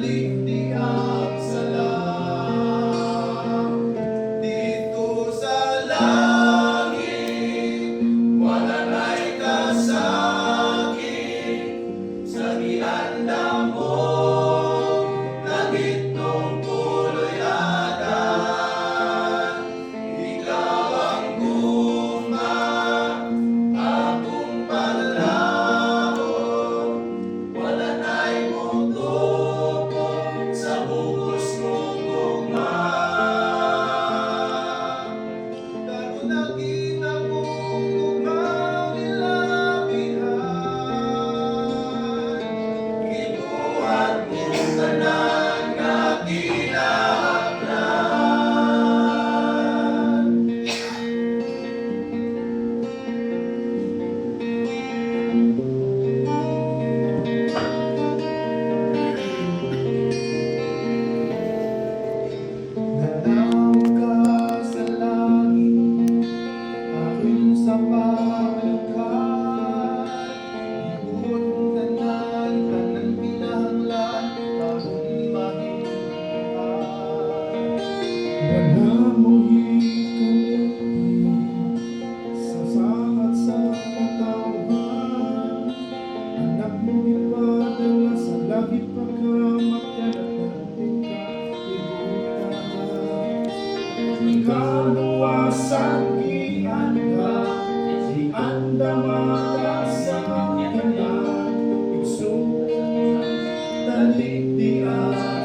daligdiang salam. Dito sa langit, wala na'y kasakit, sa gihanda mo, langit nung puloy adan. Ikaw ang guma, akong panlahon, wala na'y mutupong sa bugos mong gugma. Karon lagi na mong gugmang ilabihan, gibuhat mong tanan nga kinahanglan. Nanaw ka sa langit, ayon sa paglukat, ibuhot mong tanan, tanan kinahanglan, taon mahimutan. Wala mong hikalupi sa sapat sa katawan, anak mo ipadala sa langit pagkamatyan at natin ka ibutan. Ikaluwasan gianda, anda magasakinan, igsuon daligdian.